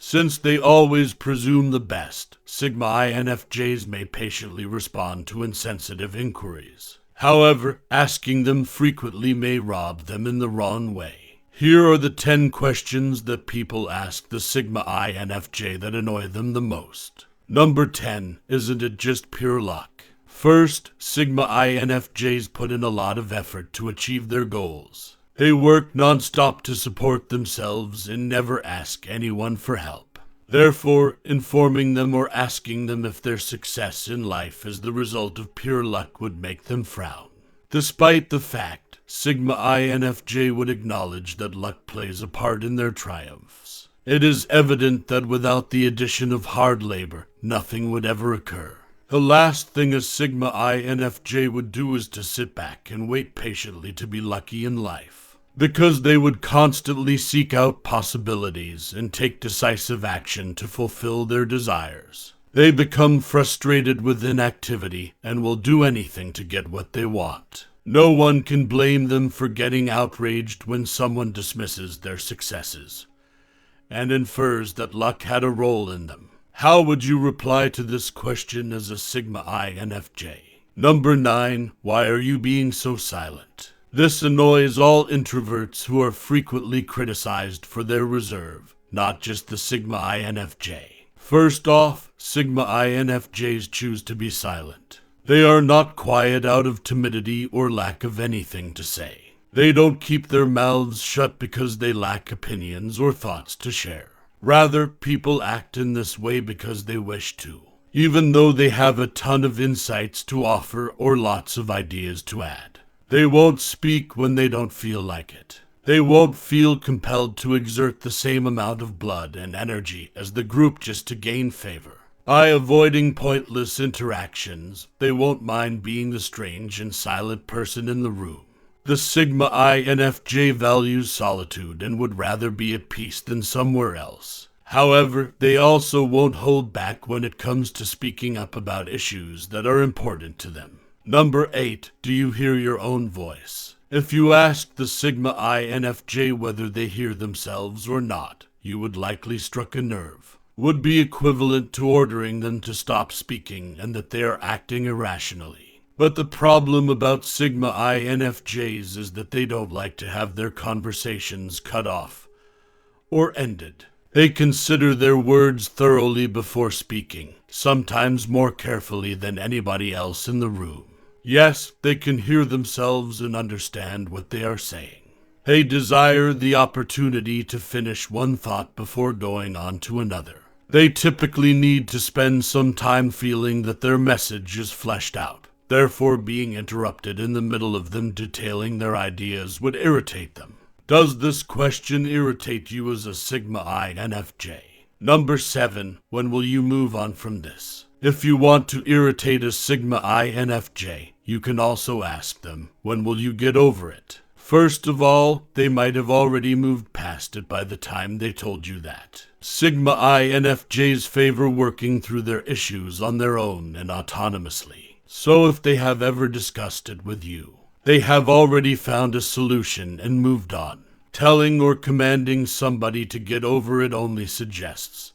Since they always presume the best, Sigma INFJs may patiently respond to insensitive inquiries. However, asking them frequently may rob them in the wrong way. Here are the 10 questions that people ask the Sigma INFJ that annoy them the most. Number 10, isn't it just pure luck? First, Sigma INFJs put in a lot of effort to achieve their goals. They work non-stop to support themselves and never ask anyone for help. Therefore, informing them or asking them if their success in life is the result of pure luck would make them frown. Despite the fact, Sigma INFJ would acknowledge that luck plays a part in their triumphs. It is evident that without the addition of hard labor, nothing would ever occur. The last thing a Sigma INFJ would do is to sit back and wait patiently to be lucky in life, because they would constantly seek out possibilities and take decisive action to fulfill their desires. They become frustrated with inactivity and will do anything to get what they want. No one can blame them for getting outraged when someone dismisses their successes and infers that luck had a role in them. How would you reply to this question as a Sigma INFJ? Number 9, why are you being so silent? This annoys all introverts who are frequently criticized for their reserve, not just the Sigma INFJ. First off, Sigma INFJs choose to be silent. They are not quiet out of timidity or lack of anything to say. They don't keep their mouths shut because they lack opinions or thoughts to share. Rather, people act in this way because they wish to, even though they have a ton of insights to offer or lots of ideas to add. They won't speak when they don't feel like it. They won't feel compelled to exert the same amount of blood and energy as the group just to gain favor. By avoiding pointless interactions, they won't mind being the strange and silent person in the room. The Sigma INFJ values solitude and would rather be at peace than somewhere else. However, they also won't hold back when it comes to speaking up about issues that are important to them. Number 8, do you hear your own voice? If you asked the Sigma INFJ whether they hear themselves or not, you would likely struck a nerve. Would be equivalent to ordering them to stop speaking and that they are acting irrationally. But the problem about Sigma INFJs is that they don't like to have their conversations cut off or ended. They consider their words thoroughly before speaking, sometimes more carefully than anybody else in the room. Yes, they can hear themselves and understand what they are saying. They desire the opportunity to finish one thought before going on to another. They typically need to spend some time feeling that their message is fleshed out. Therefore, being interrupted in the middle of them detailing their ideas would irritate them. Does this question irritate you as a Sigma INFJ? Number 7, when will you move on from this? If you want to irritate a Sigma INFJ, you can also ask them, when will you get over it? First of all, they might have already moved past it by the time they told you that. Sigma INFJs favor working through their issues on their own and autonomously. So if they have ever discussed it with you, they have already found a solution and moved on. Telling or commanding somebody to get over it only suggests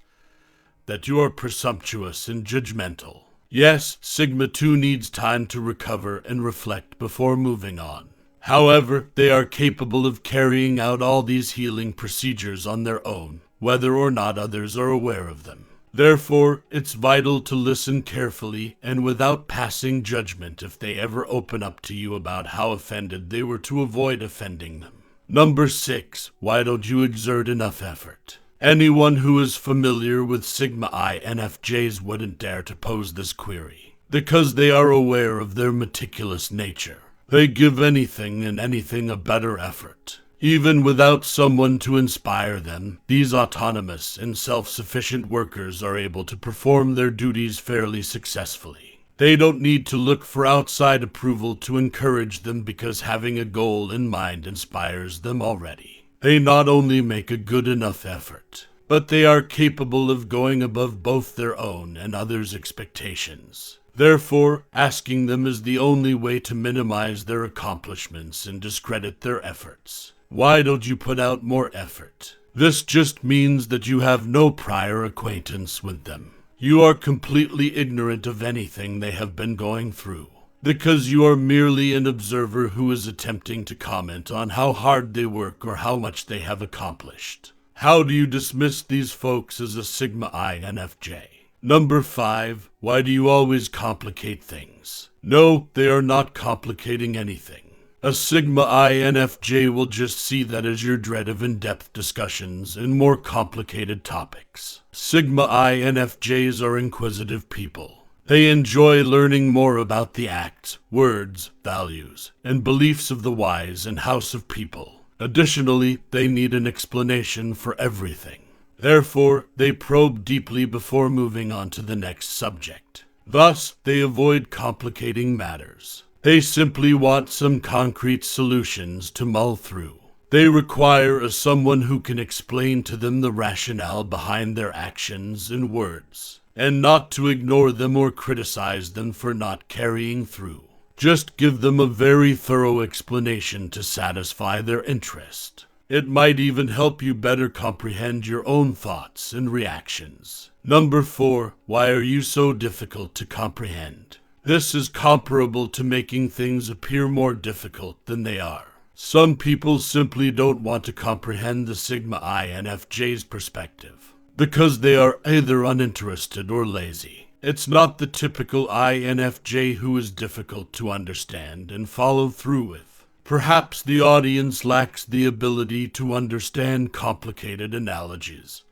that you are presumptuous and judgmental. Yes, Sigma 2 needs time to recover and reflect before moving on. However, they are capable of carrying out all these healing procedures on their own, whether or not others are aware of them. Therefore, it's vital to listen carefully and without passing judgment if they ever open up to you about how offended they were to avoid offending them. Number 6, why don't you exert enough effort? Anyone who is familiar with Sigma INFJs wouldn't dare to pose this query, because they are aware of their meticulous nature. They give anything and anything a better effort. Even without someone to inspire them, these autonomous and self-sufficient workers are able to perform their duties fairly successfully. They don't need to look for outside approval to encourage them because having a goal in mind inspires them already. They not only make a good enough effort, but they are capable of going above both their own and others' expectations. Therefore, asking them is the only way to minimize their accomplishments and discredit their efforts. Why don't you put out more effort? This just means that you have no prior acquaintance with them. You are completely ignorant of anything they have been going through, because you are merely an observer who is attempting to comment on how hard they work or how much they have accomplished. How do you dismiss these folks as a Sigma INFJ? Number 5, why do you always complicate things? No, they are not complicating anything. A Sigma INFJ will just see that as your dread of in-depth discussions and more complicated topics. Sigma INFJs are inquisitive people. They enjoy learning more about the acts, words, values, and beliefs of the wise and house of people. Additionally, they need an explanation for everything. Therefore, they probe deeply before moving on to the next subject. Thus, they avoid complicating matters. They simply want some concrete solutions to mull through. They require someone who can explain to them the rationale behind their actions and words, and not to ignore them or criticize them for not carrying through. Just give them a very thorough explanation to satisfy their interest. It might even help you better comprehend your own thoughts and reactions. Number 4, why are you so difficult to comprehend? This is comparable to making things appear more difficult than they are. Some people simply don't want to comprehend the Sigma INFJ's perspective, because they are either uninterested or lazy. It's not the typical INFJ who is difficult to understand and follow through with. Perhaps the audience lacks the ability to understand complicated analogies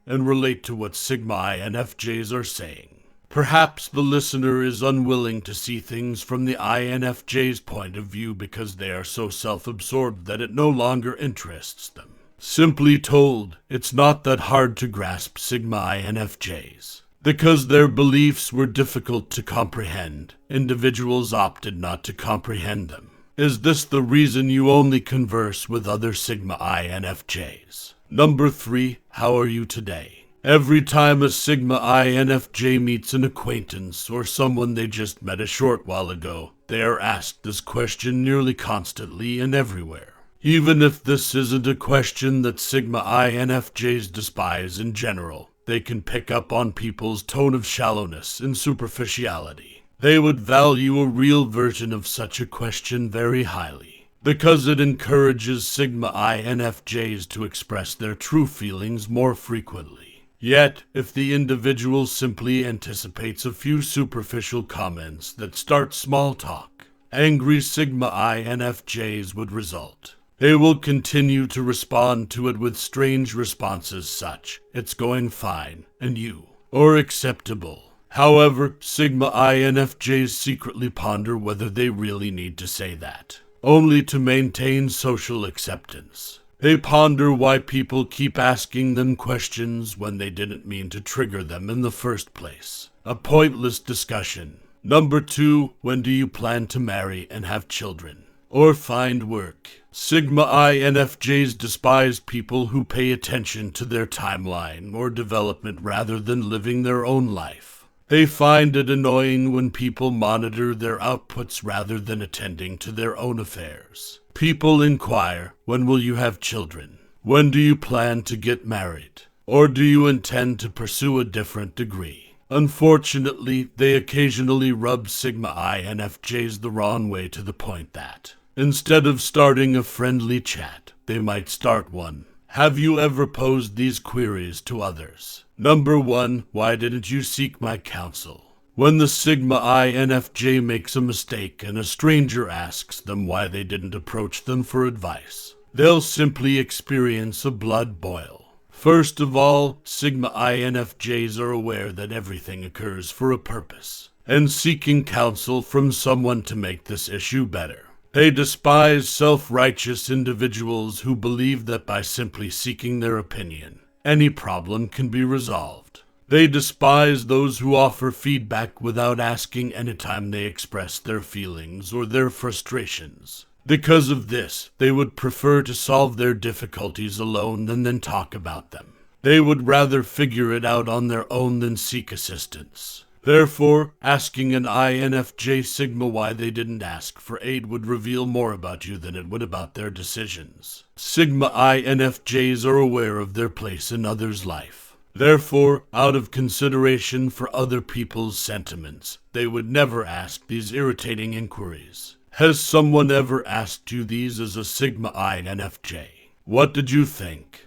and relate to what Sigma INFJs are saying. Perhaps the listener is unwilling to see things from the INFJ's point of view because they are so self-absorbed that it no longer interests them. Simply told, it's not that hard to grasp Sigma INFJs. Because their beliefs were difficult to comprehend, individuals opted not to comprehend them. Is this the reason you only converse with other Sigma INFJs? Number 3, how are you today? Every time a Sigma INFJ meets an acquaintance or someone they just met a short while ago, they are asked this question nearly constantly and everywhere. Even if this isn't a question that Sigma INFJs despise in general, they can pick up on people's tone of shallowness and superficiality. They would value a real version of such a question very highly, because it encourages Sigma INFJs to express their true feelings more frequently. Yet, if the individual simply anticipates a few superficial comments that start small talk, angry Sigma INFJs would result. They will continue to respond to it with strange responses such, "It's going fine," and "you," or "acceptable." However, Sigma INFJs secretly ponder whether they really need to say that, only to maintain social acceptance. They ponder why people keep asking them questions when they didn't mean to trigger them in the first place. A pointless discussion. Number 2, when do you plan to marry and have children? Or find work? Sigma INFJs despise people who pay attention to their timeline or development rather than living their own life. They find it annoying when people monitor their outputs rather than attending to their own affairs. People inquire, when will you have children? When do you plan to get married? Or do you intend to pursue a different degree? Unfortunately, they occasionally rub Sigma INFJs the wrong way to the point that, instead of starting a friendly chat, they might start one. Have you ever posed these queries to others? Number 1, why didn't you seek my counsel? When the Sigma INFJ makes a mistake and a stranger asks them why they didn't approach them for advice, they'll simply experience a blood boil. First of all, Sigma INFJs are aware that everything occurs for a purpose, and seeking counsel from someone to make this issue better. They despise self-righteous individuals who believe that by simply seeking their opinion, any problem can be resolved. They despise those who offer feedback without asking anytime they express their feelings or their frustrations. Because of this, they would prefer to solve their difficulties alone than talk about them. They would rather figure it out on their own than seek assistance. Therefore, asking an INFJ Sigma why they didn't ask for aid would reveal more about you than it would about their decisions. Sigma INFJs are aware of their place in others' life. Therefore, out of consideration for other people's sentiments, they would never ask these irritating inquiries. Has someone ever asked you these as a Sigma INFJ? What did you think?